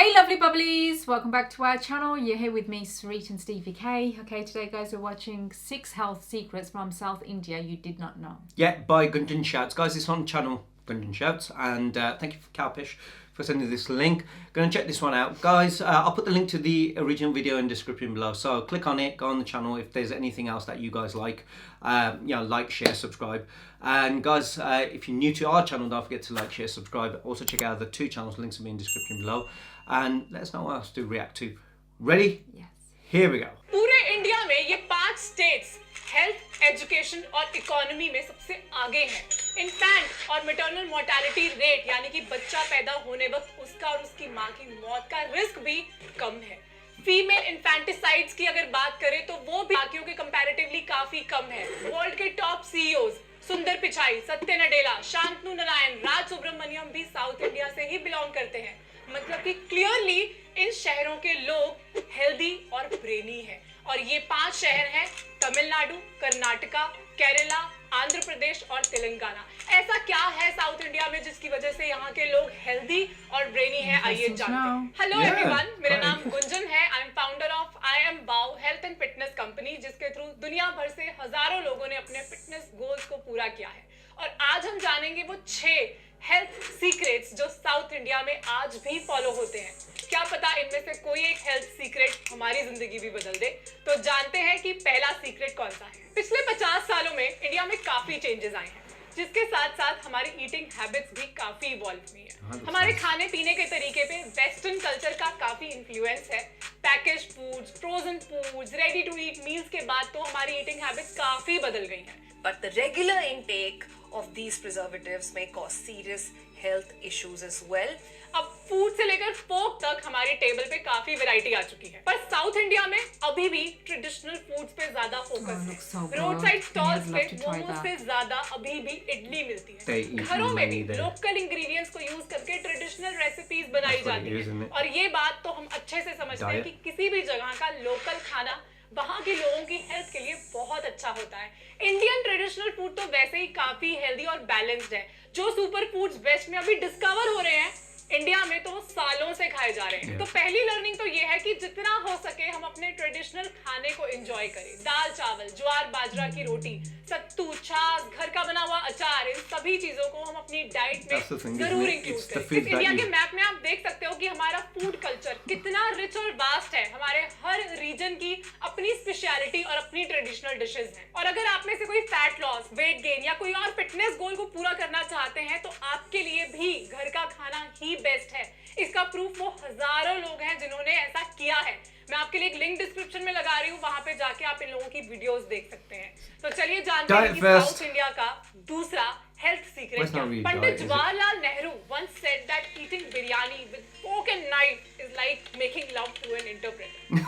Hey lovely bubblies, welcome back to our channel. You're here with me, Sarit and Stevie K. Okay, today guys we're watching 6 health secrets from South India you did not know. Yeah, by Gunjan Shouts. Guys, it's on channel Gunjan Shouts, and thank you for Kalpish for sending this link. Gonna check this one out. Guys, I'll put the link to the original video in the description below, so click on it, go on the channel if there's anything else that you guys like. Like, share, subscribe. And guys, if you're new to our channel, don't forget to like, share, subscribe. Also check out the 2 channels, links will be in the description below. And let us know what else to react to. Ready? Yes. Here we go. पूरे India में ये 5 states health, education और economy में सबसे आगे हैं। Infant और maternal mortality rate यानी कि बच्चा पैदा होने वक्त उसका और उसकी माँ की मौत का रिस्क भी कम है। फीमेल इन्फेंटिसाइड्स की अगर बात करें तो वो भी बाकियों के कंपैरेटिवली काफी कम है। वर्ल्ड के टॉप सीईओज सुंदर पिचाई, सत्य नडेला, शांतनु नारायण, राज सुब्रमण्यम भी साउथ इंडिया से ही बिलोंग करते हैं। मतलब कि क्लियरली इन शहरों के लोग हेल्दी और ब्रेनी हैं। और ये 5 शहर हैं तमिलनाडु, कर्नाटका, केरला, आंध्र प्रदेश और तेलंगाना। ऐसा क्या है साउथ इंडिया में जिसकी वजह से यहाँ के लोग हेल्दी और ब्रेनी हैं? आइए जानते हैं। हेलो एवरीवन, मेरा नाम गुंजन है। I am founder of I am बाउ हेल्थ एंड फिटनेस कंपनी, जिसके थ्रू दुनिया भर से हजारों लोगों ने अपने फिटनेस गोल्स को पूरा किया है। और आज हम जानेंगे वो 6 हेल्थ सीक्रेट्स जो साउथ इंडिया में आज भी फॉलो होते हैं। क्या पता इनमें से कोई एक हेल्थ सीक्रेट हमारी जिंदगी भी बदल दे। तो जानते हैं कि पहला सीक्रेट कौन सा है। पिछले 50 सालों में इंडिया में काफी चेंजेस आए हैं, जिसके साथ साथ हमारी ईटिंग हैबिट्स भी काफी इवॉल्व हुई है। हमारे खाने पीने के तरीके पे वेस्टर्न कल्चर का काफी इन्फ्लुएंस है। Package foods, frozen foods, ready to eat meals के बाद तो हमारी ईटिंग हैबिट्स काफी बदल गई हैं। But the regular intake of these preservatives may cause serious health issues as well. अब फूड से लेकर फोक तक हमारी टेबल पे काफी वैरायटी आ चुकी है, पर साउथ इंडिया में अभी भी ट्रेडिशनल फूड्स पे ज्यादा फोकस है। रोड साइड स्टॉल्स पे मोमोज से ज्यादा अभी भी इडली मिलती है। घरों में भी लोकल इंग्रेडिएंट्स को यूज करके ट्रेडिशनल रेसिपीज बनाई जाती है। और ये बात तो हम अच्छे से समझते हैं कि किसी भी जगह का लोकल खाना वहाँ के लोगों की हेल्थ के लिए बहुत अच्छा होता है। इंडियन ट्रेडिशनल फूड तो वैसे ही काफी हेल्दी और बैलेंस्ड है। जो सुपर फूड्स वेस्ट में अभी डिस्कवर हो रहे हैं, इंडिया में तो सालों से खाए जा रहे हैं। तो पहली लर्निंग तो ये है कि जितना हो सके हम अपने ट्रेडिशनल खाने को एंजॉय करें। दाल चावल, ज्वार बाजरा की रोटी, सत्तू, छाछ, घर का बना हुआ अचार, इन सभी चीजों को हम अपनी डाइट में जरूर इंक्लूड करें। इस इंडिया के मैप में आप देख सकते हो कि हमारा फूड कल्चर कितना रिच और वास्ट है। हमारे हर रीजन की अपनी स्पेशलिटी और अपनी ट्रेडिशनल डिशेज हैं। और अगर आप में से कोई फैट लॉस, वेट गेन या कोई और फिटनेस गोल को पूरा करना चाहते हैं तो आपके लिए भी घर का खाना ही बेस्ट है। इसका प्रूफ वो हजारों लोग हैं जिन्होंने ऐसा किया है। मैं आपके लिए एक लिंक डिस्क्रिप्शन में लगा रही हूँ, वहां पे जाके आप इन लोगों की वीडियोस देख सकते हैं। तो चलिए जानते हैं कि साउथ इंडिया का दूसरा हेल्थ सीक्रेट क्या है। Pandit Jawaharlal Nehru once said that eating biryani with fork and knife is like making love to an interpreter।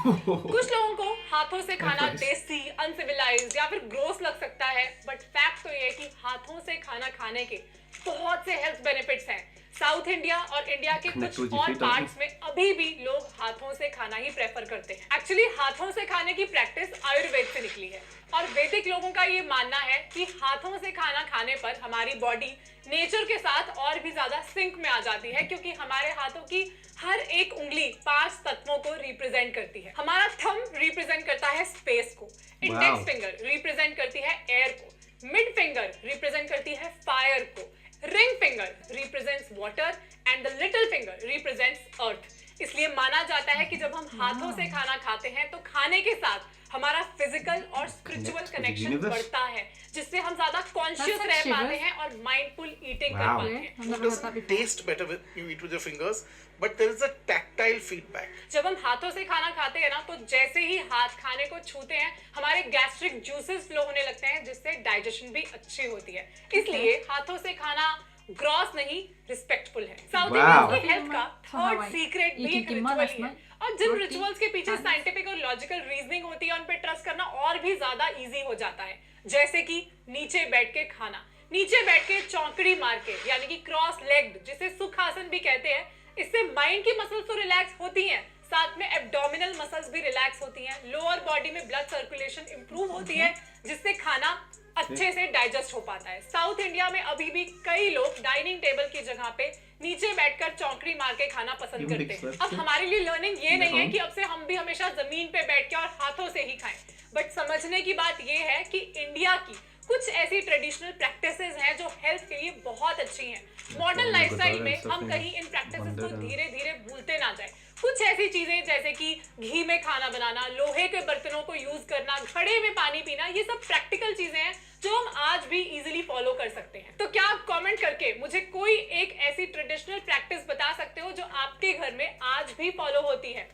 कुछ लोगों को हाथों से खाना देसी, अनसिविलाइज्ड या फिर ग्रोस लग सकता है, बट फैक्ट तो ये है कि हाथों से खाना खाने के बहुत से हेल्थ बेनिफिट्स हैं। साउथ इंडिया और इंडिया के कुछ और पार्ट्स में अभी भी लोग हाथों से खाना ही प्रेफर करते हैं। एक्चुअली हाथों से खाने की प्रैक्टिस आयुर्वेद से निकली है और वैदिक लोगों का ये मानना है कि हाथों से खाना खाने पर हमारी बॉडी नेचर के साथ और भी ज्यादा सिंक में आ जाती है, क्योंकि हमारे हाथों की हर एक उंगली 5 तत्वों को रिप्रेजेंट करती है। हमारा थंब रिप्रेजेंट करता है स्पेस को, इंडेक्स फिंगर रिप्रेजेंट करती है एयर को, मिड फिंगर रिप्रेजेंट करती है फायर को, ring finger represents water and the little finger represents earth. इसलिए माना जाता है कि जब हम हाथों से खाना खाते हैं तो खाने के साथ हमारा फिजिकल और स्पिरिचुअल कनेक्शन बढ़ता है, जिससे हम ज्यादा कॉन्शियस रह पाते हैं और माइंडफुल ईटिंग कर पाते हैं। Food doesn't taste better when you eat with your fingers, but there is a tactile feedback. जब हम हाथों से खाना खाते हैं ना, तो जैसे ही हाथ खाने को छूते हैं हमारे गैस्ट्रिक जूसेस फ्लो होने लगते हैं, जिससे डाइजेशन भी अच्छी होती है। इसलिए हाथों से खाना ग्रॉस नहीं, रिस्पेक्टफुल है। साउथ इंडियन की हेल्थ का थर्ड सीक्रेट भी एक रिचुअल ही है। और जिन रिचुअल्स के पीछे साइंटिफिक और लॉजिकल रीजनिंग होती है, उन पे ट्रस्ट करना और भी ज्यादा इजी हो जाता है। जैसे कि नीचे बैठ के खाना, नीचे बैठ के चौकड़ी मार के, यानी कि क्रॉस लेग्ड, जिसे सुखासन भी कहते हैं। इससे माइंड की मसल्स तो रिलैक्स होती हैं, साथ में एब्डोमिनल मसल्स भी रिलैक्स होती हैं। लोअर बॉडी में ब्लड सर्कुलेशन इंप्रूव होती है, जिससे खाना अच्छे से डाइजेस्ट हो पाता है। साउथ इंडिया में अभी भी कई लोग डाइनिंग टेबल की जगह पे नीचे बैठकर चौकड़ी मार के खाना पसंद करते हैं। अब हमारे लिए लर्निंग ये नहीं है कि अब से हम भी हमेशा जमीन पे बैठ के और हाथों से ही खाएं, बट समझने की बात ये है कि इंडिया की कुछ ऐसी ट्रेडिशनल प्रैक्टिसेस हैं जो हेल्थ के लिए बहुत अच्छी हैं। मॉडर्न लाइफस्टाइल में हम कहीं इन प्रैक्टिसेस को धीरे धीरे भूलते ना जाए। कुछ ऐसी चीजें जैसे कि घी में खाना बनाना, लोहे के बर्तनों को यूज करना, घड़े में पानी पीना, ये सब प्रैक्टिकल चीजें हैं जो हम आज भी इजीली फॉलो कर सकते हैं। तो क्या आप कमेंट करके मुझे कोई एक ऐसी ट्रेडिशनल प्रैक्टिस बता सकते हो जो आपके घर में आज भी फॉलो होती है?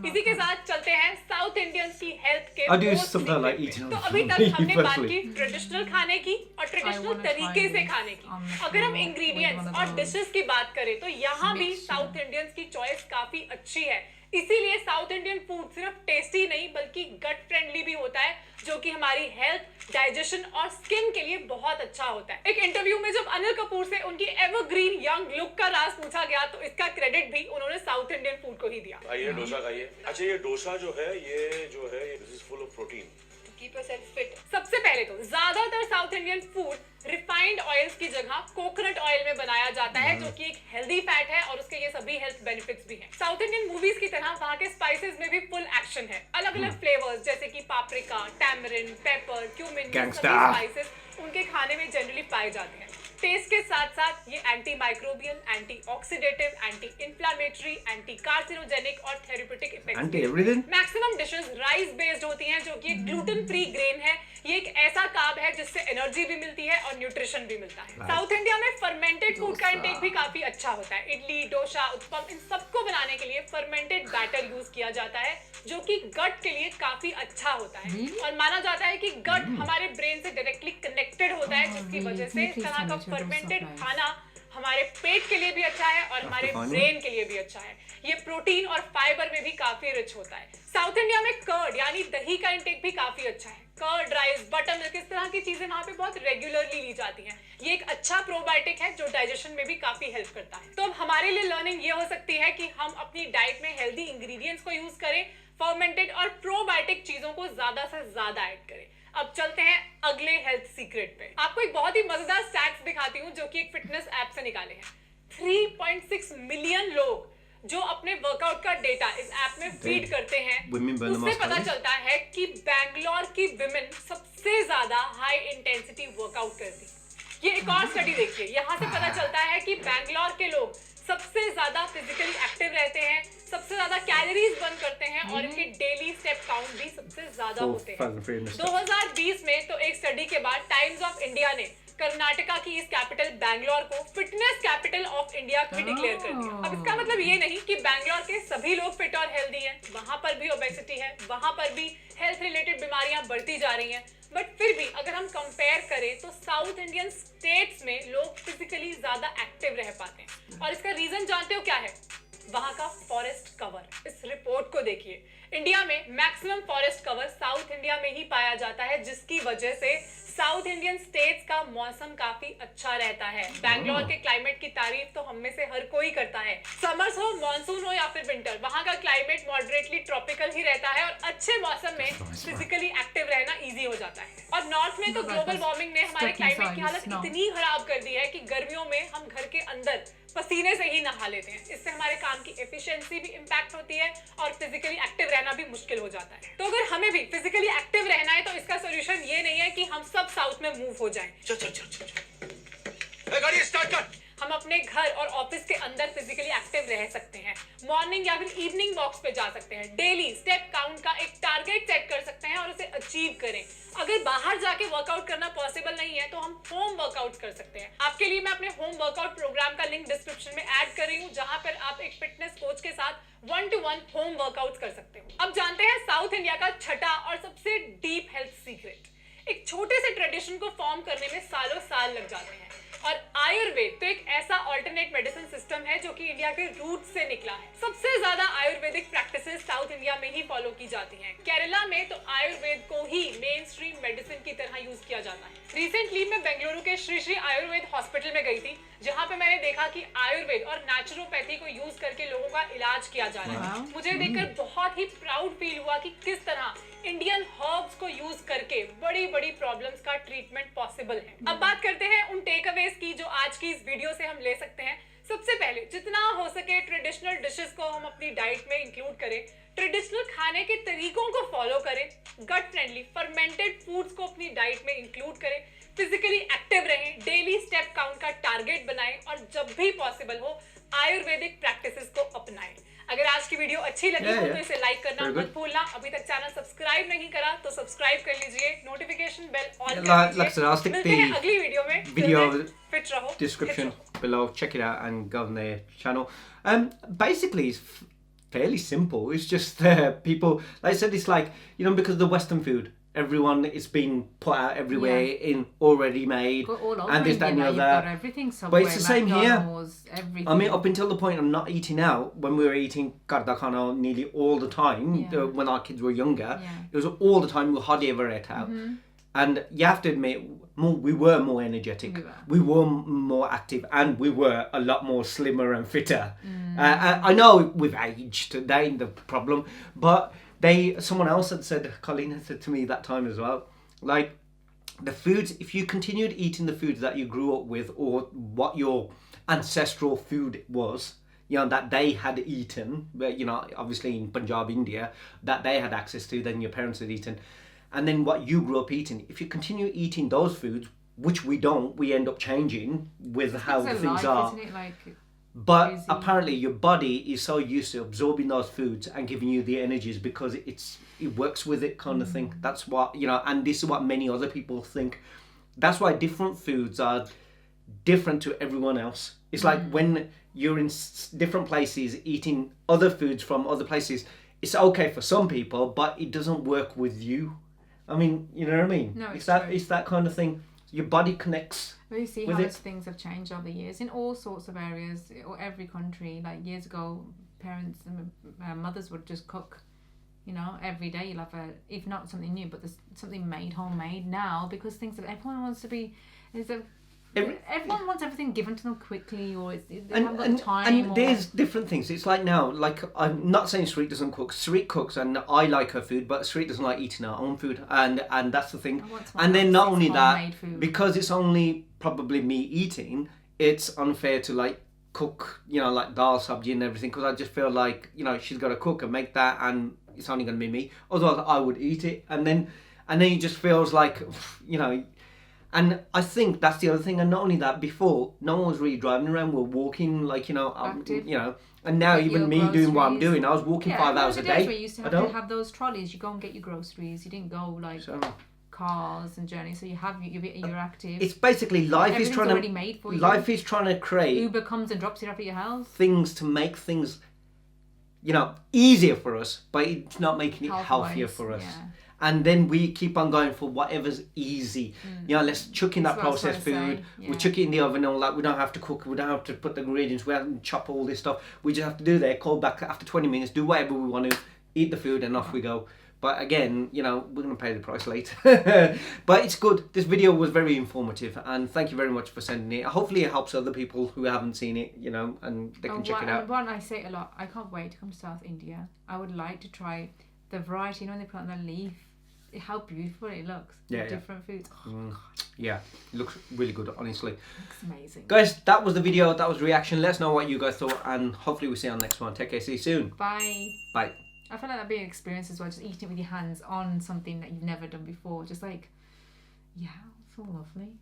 इसी के साथ चलते हैं साउथ इंडियंस की हेल्थ के तो अभी तक हमने बात की ट्रेडिशनल खाने की और ट्रेडिशनल तरीके से खाने की। अगर हम इंग्रेडिएंट्स और डिशेस की बात करें तो यहाँ भी साउथ इंडियंस की चॉइस काफी अच्छी है। इसीलिए साउथ इंडियन फूड सिर्फ टेस्टी नहीं बल्कि गट फ्रेंडली भी होता है, जो कि हमारी हेल्थ, डाइजेशन और स्किन के लिए बहुत अच्छा होता है। एक इंटरव्यू में जब अनिल कपूर से उनकी एवरग्रीन यंग लुक का राज पूछा गया तो इसका क्रेडिट भी उन्होंने साउथ इंडियन फूड को ही दिया। आइए डोसा खाइए। अच्छा, ये डोसा जो है this is full of protein. Keep yourself fit. सबसे पहले तो ज्यादातर south Indian food refined oils की जगह कोकोनट ऑयल में बनाया जाता है, जो कि एक हेल्दी फैट है और उसके ये सभी हेल्थ बेनिफिट्स भी हैं। साउथ इंडियन मूवीज की तरह वहाँ के स्पाइसेस में भी फुल एक्शन है। अलग अलग फ्लेवर्स जैसे कि पापरिका, टैमरिन, पेपर, क्यूमिन, सभी स्पाइसेस उनके खाने में जनरली पाए जाते हैं। टेस्ट के साथ साथ ये anti microbial, anti oxidative, anti inflammatory, anti carcinogenic और therapeutic effects. Maximum dishes rice based होती हैं, जो कि ग्लूटेन फ्री ग्रेन है। ये एक ऐसा कार्ब है जिससे एनर्जी भी मिलती है और न्यूट्रिशन भी मिलता है। साउथ इंडिया में फर्मेंटेड फूड का इंटेक भी काफी अच्छा होता है। इडली, डोसा, उत्पम, इन सबको बनाने के लिए फर्मेंटेड बैटर यूज किया जाता है, जो कि गट के लिए काफी अच्छा होता है। और माना जाता है कि गट हमारे ब्रेन से डायरेक्टली कनेक्टेड होता है, जिसकी वजह से इस तरह का फर्मेंटेड खाना हमारे पेट के लिए भी अच्छा है और हमारे ब्रेन के लिए भी अच्छा है। ये प्रोटीन और फाइबर में भी काफी रिच होता है। साउथ इंडिया में कर्ड यानी दही का इंटेक भी काफी अच्छा है। कर्ड, राइस, बटर मिल्क, इस तरह की चीजें वहाँ पे बहुत रेगुलरली ली जाती हैं। ये एक अच्छा प्रोबायोटिक है जो डाइजेशन में भी काफी हेल्प करता है। तो अब हमारे लिए लर्निंग ये हो सकती है कि हम अपनी डाइट में हेल्दी इंग्रेडिएंट्स को यूज करें, फर्मेंटेड और प्रोबायोटिक चीजों को ज्यादा से ज्यादा ऐड करें। अब चलते हैं अगले हेल्थ सीक्रेट पे। आपको एक बहुत ही मजेदार स्टैट्स दिखाती हूँ जो कि एक फिटनेस ऐप से निकाले हैं। 3.6 मिलियन लोग जो अपने वर्कआउट का डेटा इस ऐप में फीड करते हैं, उससे पता चलता है कि बैंगलोर की विमेन सबसे ज्यादा हाई इंटेंसिटी वर्कआउट करती। ये एक और स्टडी देखिए, यहाँ से पता चलता है कि बैंगलोर के लोग सबसे ज्यादा फिजिकली एक्टिव रहते हैं, सबसे ज्यादा कैलोरीज बर्न करते हैं और इनके डेली स्टेप काउंट भी सबसे ज्यादा होते हैं। 2020 में तो एक स्टडी के बाद टाइम्स ऑफ इंडिया ने कर्नाटका की इस कैपिटल बैंगलोर को फिटनेस कैपिटल ऑफ इंडिया भी डिक्लेयर कर दिया। अब इसका मतलब ये नहीं कि बैंगलोर के सभी लोग फिट और हेल्दी हैं, वहां पर भी ओबेसिटी है, वहां पर भी हेल्थ रिलेटेड बीमारियां बढ़ती जा रही हैं, बट फिर भी अगर हम कंपेयर करें तो साउथ इंडियन स्टेट्स में लोग फिजिकली ज्यादा एक्टिव रह पाते हैं। और इसका रीजन जानते हो क्या है? वहां का फॉरेस्ट कवर। इस रिपोर्ट को देखिए, इंडिया में maximum forest cover south India में ही पाया जाता है, जिसकी वजह से साउथ इंडियन स्टेट्स का मौसम काफी अच्छा रहता है। बैंगलोर के क्लाइमेट की तारीफ तो हम में से हर कोई करता है। समर्स हो, मानसून हो या फिर विंटर, वहां का क्लाइमेट मॉडरेटली ट्रॉपिकल ही रहता है और अच्छे मौसम में फिजिकली एक्टिव रहना इजी हो जाता है। और नॉर्थ में तो ग्लोबल वार्मिंग ने हमारे क्लाइमेट की हालत इतनी खराब कर दी है कि गर्मियों में हम घर के अंदर पसीने से ही नहा लेते हैं। इससे हमारे काम की एफिशिएंसी भी इंपैक्ट होती है और फिजिकली एक्टिव रहना भी मुश्किल हो जाता है। तो अगर हमें भी फिजिकली एक्टिव रहना है तो इसका सोल्यूशन ये नहीं है कि हम सब साउथ में मूव हो जाएं। गाड़ी स्टार्ट कर। हम अपने घर और ऑफिस के अंदर फिजिकली एक्टिव रह सकते हैं। मॉर्निंग या फिर इवनिंग वॉक्स पे जा सकते हैं। डेली स्टेप काउंट का एक टारगेट सेट कर सकते हैं और उसे अचीव करें। अगर बाहर जाके वर्कआउट करना पॉसिबल नहीं है तो हम होम वर्कआउट कर सकते हैं। आपके लिए मैं अपने होम वर्कआउट प्रोग्राम का लिंक डिस्क्रिप्शन में ऐड कर रही हूँ, जहां पर आप एक फिटनेस कोच के साथ 1-to-1 होम वर्कआउट कर सकते हो। अब जानते हैं साउथ इंडिया का छठा और सबसे डीप हेल्थ सीक्रेट। एक छोटे से ट्रेडिशन को फॉर्म करने में सालों साल लग जाते हैं और आयुर्वेद तो एक ऐसा ऑल्टरनेट मेडिसिन सिस्टम है जो कि इंडिया के रूट से निकला है। सबसे ज्यादा आयुर्वेदिक प्रैक्टिसेस साउथ इंडिया में ही फॉलो की जाती हैं। केरला में तो आयुर्वेद को ही मेन स्ट्रीम मेडिसिन की तरह यूज किया जाता है। रिसेंटली मैं बेंगलुरु के श्री श्री आयुर्वेद हॉस्पिटल में गई थी, जहाँ पे मैंने देखा कि आयुर्वेद और नेचुरोपैथी को यूज करके लोगों का इलाज किया जा रहा है। मुझे देखकर बहुत ही प्राउड फील हुआ कि किस तरह इंडियन हर्ब्स को यूज करके बड़ी बड़ी प्रॉब्लम्स का ट्रीटमेंट पॉसिबल है। अब बात करते हैं उन टेक अवेज की जो आज की इस वीडियो से हम ले सकते हैं। सबसे पहले जितना हो सके ट्रेडिशनल डिशेस को हम अपनी डाइट में इंक्लूड करें, ट्रेडिशनल खाने के तरीकों को फॉलो करें, गट फ्रेंडली फर्मेंटेड फूड्स को अपनी डाइट में इंक्लूड करें, फिजिकली एक्टिव रहें, डेली स्टेप काउंट का टारगेट बनाएं और जब भी पॉसिबल हो आयुर्वेदिक प्रैक्टिसेस को अपनाएं। अगर आज की वीडियो अच्छी लगी हो तो इसे लाइक करना मत भूलना। अभी तक चैनल सब्सक्राइब नहीं करा तो सब्सक्राइब कर लीजिए, नोटिफिकेशन बेल ऑन कर लीजिए। मिलते हैं अगली वीडियो में। फिट रहो, description below, check it out and go on their channel. Basically it's fairly simple. It's just people, like I said, it's like, you know, because of the Western food, everyone is being put out everywhere in already made, and this, that, and the other. Everything but it's the same here. Everything. I mean, up until the point of not eating out, when we were eating kardakana nearly all the time, when our kids were younger, it was all the time. We hardly ever ate out. And you have to admit, we were more energetic, we were more active, and we were a lot more slimmer and fitter. I know we've aged, that ain't the problem, but someone else had said, Colleen had said to me that time as well, like, the foods, if you continued eating the foods that you grew up with, or what your ancestral food was, you know, that they had eaten, you know, obviously in Punjab, India, that they had access to, then your parents had eaten, and then what you grew up eating, if you continue eating those foods, which we don't, we end up changing with how the things are. Isn't it? Like, but crazy. apparently your body is so used to absorbing those foods and giving you the energies because it works with it, kind of thing. That's what, you know, and this is what many other people think. That's why different foods are different to everyone else. It's like when you're in different places eating other foods from other places, it's okay for some people, but it doesn't work with you. I mean, you know what I mean? No, it's that kind of thing. Your body connects. Well, you see with how it. much things have changed over the years in all sorts of areas, or every country. Like years ago, parents and mothers would just cook, you know, every day. You'll have if not something new, but there's something made, homemade. Now, because everyone wants to be, everyone wants everything given to them quickly, or they haven't got time. And there's different things. It's like now, like, I'm not saying Sarit doesn't cook. Sarit cooks, and I like her food, but Sarit doesn't like eating her own food, and that's the thing. And then not only that, because it's only probably me eating, it's unfair to like cook, you know, like dal sabji and everything, because I just feel like, you know, she's got to cook and make that, and it's only going to be me. Otherwise, I would eat it, and then it just feels like, you know. And I think that's the other thing. And not only that, before, no one was really driving around. We're walking, like, you know, you know. And now, even me doing what I'm doing, I was walking 5 hours a day. Where you used to have those trolleys. You go and get your groceries. You didn't go like cars and journeys. So you're active. It's basically life is trying already made for you. Life is trying to create. Uber comes and drops it off at your house. Things to make things, you know, easier for us, but it's not making it healthier for us. Yeah. And then we keep on going for whatever's easy. You know, let's chuck in that processed food. We chuck it in the oven and all that. We don't have to cook. We don't have to put the ingredients. We don't have to chop all this stuff. We just have to do that. Call back after 20 minutes. Do whatever we want to. Eat the food and off we go. But again, you know, we're going to pay the price later. But it's good. This video was very informative. And thank you very much for sending it. Hopefully it helps other people who haven't seen it, you know, and they can check it out. One I say a lot. I can't wait to come to South India. I would like to try the variety. You know, when they put on the leaf. How beautiful it looks. Different foods. Yeah, it looks really good, honestly. Looks amazing. Guys, that was the video. That was reaction. Let us know what you guys thought, and hopefully we'll see you on the next one. Take care. See you soon. Bye. Bye. I feel like that'd be an experience as well, just eating it with your hands on something that you've never done before. Just like, yeah, it's so lovely.